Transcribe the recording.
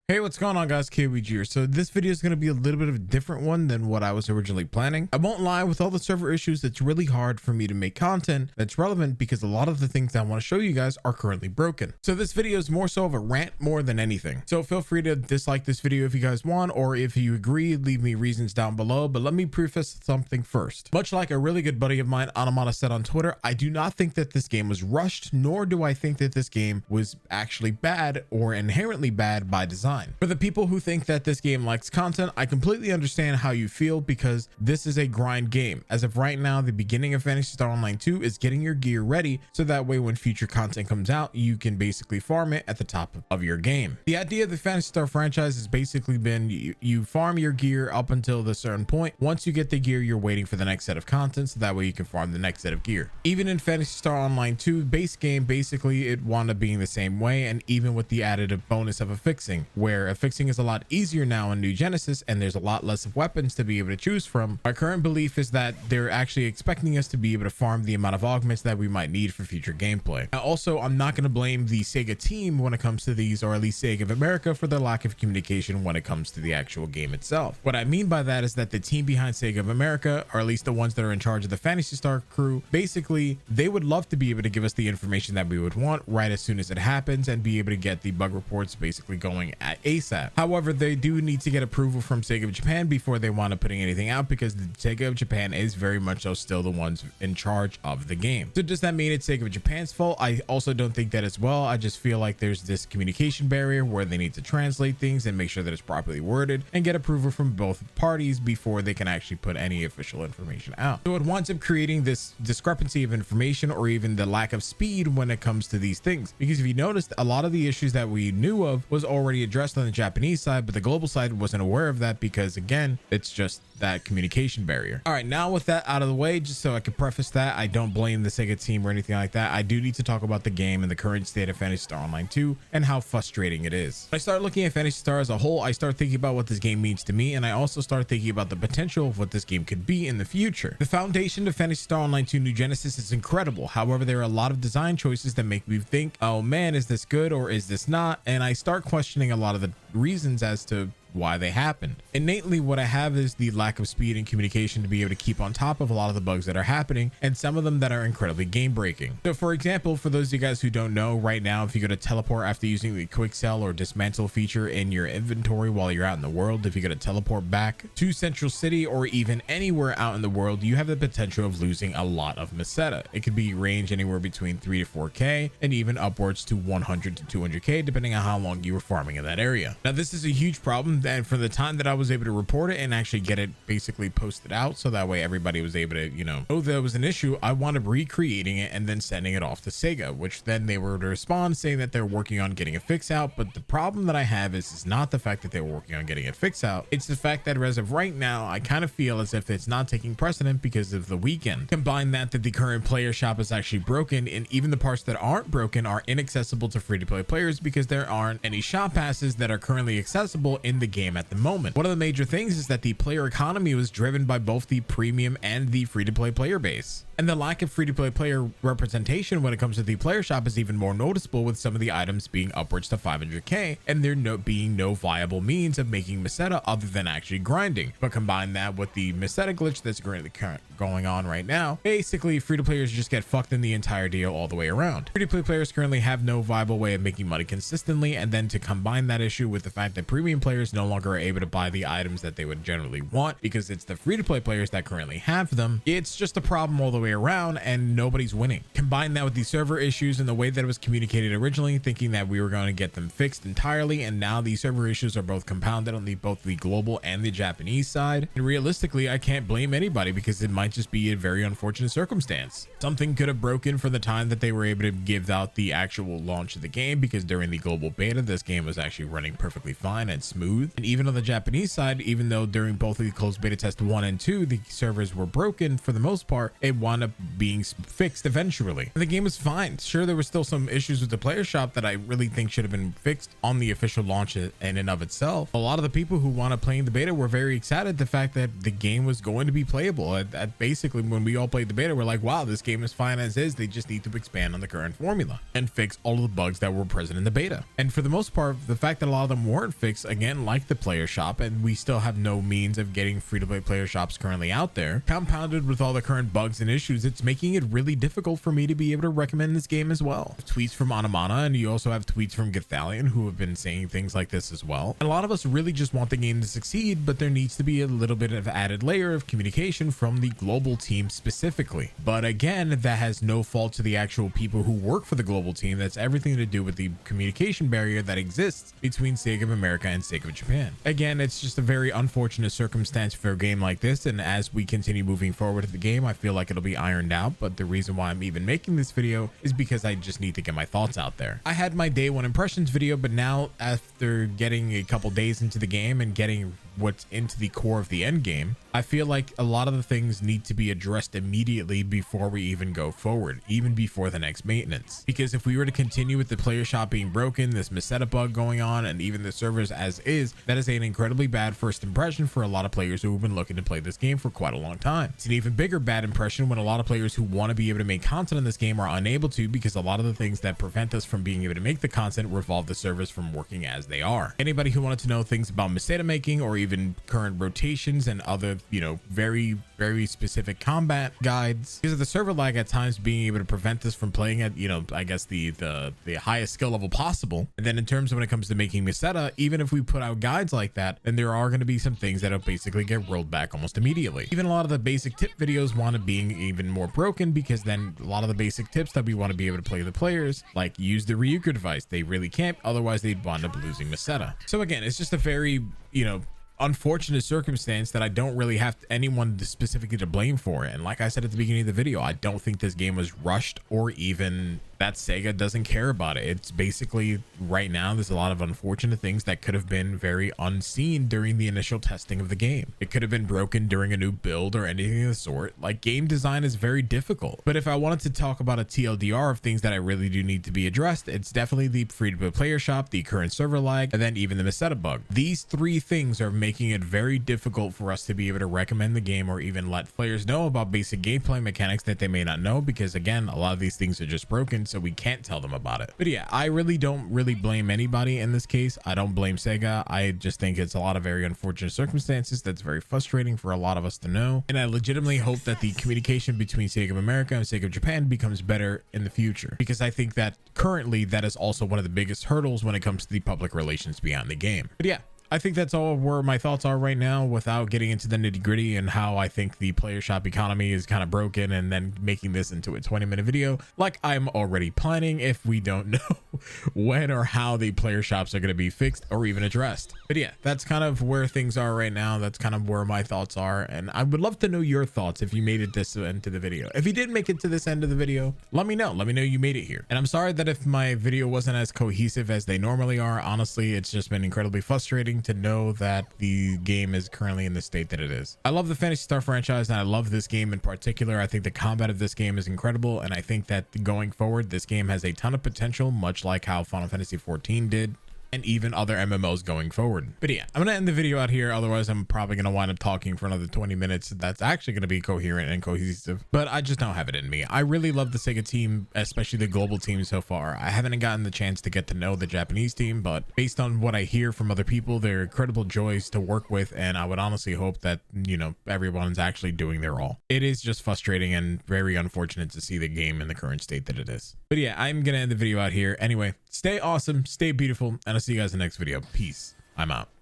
Hey, what's going on, guys? Kaoiji here. So this video is going to be a little bit of a different one than what I was originally planning. I won't lie, with all the server issues, it's really hard for me to make content that's relevant because a lot of the things I want to show you guys are currently broken. So this video is more so of a rant more than anything. So feel free to dislike this video if you guys want, or if you agree, leave me reasons down below. But let me preface something first. Much like a really good buddy of mine, Anamata, said on Twitter, I do not think that this game was rushed, nor do I think that this game was actually bad or inherently bad by design. For the people who think that this game lacks content, I completely understand how you feel because this is a grind game. As of right now, the beginning of Phantasy Star Online 2 is getting your gear ready so that way when future content comes out, you can basically farm it at the top of your game. The idea of the Phantasy Star franchise has basically been you farm your gear up until the certain point. Once you get the gear, you're waiting for the next set of content so that way you can farm the next set of gear. Even in Phantasy Star Online 2 base game, basically it wound up being the same way, and even with the added bonus of a fixing, where a fixing is a lot easier now in New Genesis and there's a lot less of weapons to be able to choose from. My current belief is that they're actually expecting us to be able to farm the amount of augments that we might need for future gameplay. Now, also, I'm not going to blame the Sega team when it comes to these, or at least Sega of America, for their lack of communication when it comes to the actual game itself. What I mean by that is that the team behind Sega of America, or at least the ones that are in charge of the Phantasy Star crew, basically they would love to be able to give us the information that we would want right as soon as it happens and be able to get the bug reports basically going at ASAP. However, they do need to get approval from Sega of Japan before they want to putting anything out, because the Sega of Japan is very much so still the ones in charge of the game. So does that mean it's Sega of Japan's fault? I also don't think that as well. I just feel like there's this communication barrier where they need to translate things and make sure that it's properly worded and get approval from both parties before they can actually put any official information out. So it winds up creating this discrepancy of information, or even the lack of speed when it comes to these things, because if you noticed, a lot of the issues that we knew of was already addressed on the Japanese side, but the global side wasn't aware of that because, again, it's just that communication barrier. All right, now with that out of the way, just so I can preface that, I don't blame the Sega team or anything like that. I do need to talk about the game and the current state of Phantasy Star Online 2 and how frustrating it is. When I start looking at Phantasy Star as a whole, I start thinking about what this game means to me, and I also start thinking about the potential of what this game could be in the future. The foundation of Phantasy Star Online 2 New Genesis is incredible. However, there are a lot of design choices that make me think, oh man, is this good or is this not? And I start questioning a lot of the reasons as to why they happened. Innately, what I have is the lack of speed and communication to be able to keep on top of a lot of the bugs that are happening, and some of them that are incredibly game breaking. So for example, for those of you guys who don't know, right now, if you go to teleport after using the quick sell or dismantle feature in your inventory while you're out in the world, if you go to teleport back to Central City or even anywhere out in the world, you have the potential of losing a lot of Meseta. It could be range anywhere between 3 to 4k and even upwards to 100 to 200k depending on how long you were farming in that area. Now this is a huge problem, and for the time that I was able to report it and actually get it basically posted out so that way everybody was able to, know there was an issue, I wound up recreating it and then sending it off to Sega, which then they were to respond saying that they're working on getting a fix out. But the problem that I have is not the fact that they were working on getting it fixed out. It's the fact that as of right now, I kind of feel as if it's not taking precedent because of the weekend. Combine that the current player shop is actually broken, and even the parts that aren't broken are inaccessible to free-to-play players because there aren't any shop passes that are currently accessible in the game at the moment. One of the major things is that the player economy was driven by both the premium and the free-to-play player base. And the lack of free-to-play player representation when it comes to the player shop is even more noticeable, with some of the items being upwards to 500k and there being no viable means of making Meseta other than actually grinding. But combine that with the Meseta glitch that's currently going on right now, basically free-to-players just get fucked in the entire deal all the way around. Free-to-play players currently have no viable way of making money consistently, and then to combine that issue with the fact that premium players no longer are able to buy the items that they would generally want because it's the free-to-play players that currently have them, it's just a problem all the way around and nobody's winning. Combine that with the server issues and the way that it was communicated originally, thinking that we were going to get them fixed entirely, and now the server issues are both compounded on both the global and the Japanese side. And realistically, I can't blame anybody because it might just be a very unfortunate circumstance. Something could have broken for the time that they were able to give out the actual launch of the game, because during the global beta this game was actually running perfectly fine and smooth. And even on the Japanese side, even though during both of the closed beta test 1 and 2 the servers were broken for the most part, it wound wound up being fixed eventually. And the game was fine. Sure, there were still some issues with the player shop that I really think should have been fixed on the official launch in and of itself. A lot of the people who wound up playing the beta were very excited the fact that the game was going to be playable. At basically, when we all played the beta, we're like, wow, this game is fine as is. They just need to expand on the current formula and fix all of the bugs that were present in the beta. And for the most part, the fact that a lot of them weren't fixed, again, like the player shop, and we still have no means of getting free-to-play player shops currently out there, compounded with all the current bugs and issues, it's making it really difficult for me to be able to recommend this game as well. Tweets from Anamana, and you also have tweets from Gathalion, who have been saying things like this as well. And a lot of us really just want the game to succeed, but there needs to be a little bit of added layer of communication from the global team specifically. But again, that has no fault to the actual people who work for the global team. That's everything to do with the communication barrier that exists between Sega of America and Sega of Japan. Again, it's just a very unfortunate circumstance for a game like this, and as we continue moving forward with the game, I feel like it'll be ironed out. But the reason why I'm even making this video is because I just need to get my thoughts out there. I had my day one impressions video, but now after getting a couple days into the game and getting what's into the core of the end game, I feel like a lot of the things need to be addressed immediately before we even go forward, even before the next maintenance. Because if we were to continue with the player shop being broken, this missetup bug going on, and even the servers as is, that is an incredibly bad first impression for a lot of players who have been looking to play this game for quite a long time. It's an even bigger bad impression when a lot of players who want to be able to make content on this game are unable to, because a lot of the things that prevent us from being able to make the content revolve the servers from working as they are. Anybody who wanted to know things about misdata making or even current rotations and other, very specific combat guides, because of the server lag at times being able to prevent us from playing at, I guess the highest skill level possible. And then in terms of when it comes to making miseta, even if we put out guides like that, then there are going to be some things that'll basically get rolled back almost immediately. Even a lot of the basic tip videos want to being even more broken, because then a lot of the basic tips that we want to be able to play the players, like use the Ryuko device, they really can't, otherwise they'd wind up losing miseta. So again, it's just a very, unfortunate circumstance that I don't really have anyone specifically to blame for it. And like I said at the beginning of the video, I don't think this game was rushed, or even that Sega doesn't care about it. It's basically, right now, there's a lot of unfortunate things that could have been very unseen during the initial testing of the game. It could have been broken during a new build or anything of the sort. Like, game design is very difficult. But if I wanted to talk about a TLDR of things that I really do need to be addressed, it's definitely the free-to-play player shop, the current server lag, and then even the missetup bug. These three things are making it very difficult for us to be able to recommend the game or even let players know about basic gameplay mechanics that they may not know, because again, a lot of these things are just broken, so we can't tell them about it. But yeah, I really don't blame anybody in this case. I don't blame Sega. I just think it's a lot of very unfortunate circumstances that's very frustrating for a lot of us to know, and I legitimately hope that the communication between Sega of America and Sega of Japan becomes better in the future, because I think that currently that is also one of the biggest hurdles when it comes to the public relations behind the game. But yeah, I think that's all where my thoughts are right now, without getting into the nitty gritty and how I think the player shop economy is kind of broken, and then making this into a 20-minute video like I'm already planning, if we don't know when or how the player shops are going to be fixed or even addressed. But yeah, that's kind of where things are right now. That's kind of where my thoughts are, and I would love to know your thoughts if you made it this end to the video. If you did make it to this end of the video, let me know you made it here. And I'm sorry that if my video wasn't as cohesive as they normally are. Honestly, it's just been incredibly frustrating to know that the game is currently in the state that it is. I love the Phantasy Star franchise, and I love this game in particular. I think the combat of this game is incredible, and I think that going forward, this game has a ton of potential, much like how Final Fantasy XIV did, and even other MMOs going forward. But yeah, I'm gonna end the video out here, otherwise I'm probably gonna wind up talking for another 20 minutes. That's actually gonna be coherent and cohesive, but I just don't have it in me. I really love the Sega team, especially the global team so far. I haven't gotten the chance to get to know the Japanese team, but based on what I hear from other people, they're incredible joys to work with, and I would honestly hope that, everyone's actually doing their all. It is just frustrating and very unfortunate to see the game in the current state that it is. But yeah, I'm gonna end the video out here. Anyway, stay awesome, stay beautiful, and I'll see you guys in the next video. Peace. I'm out.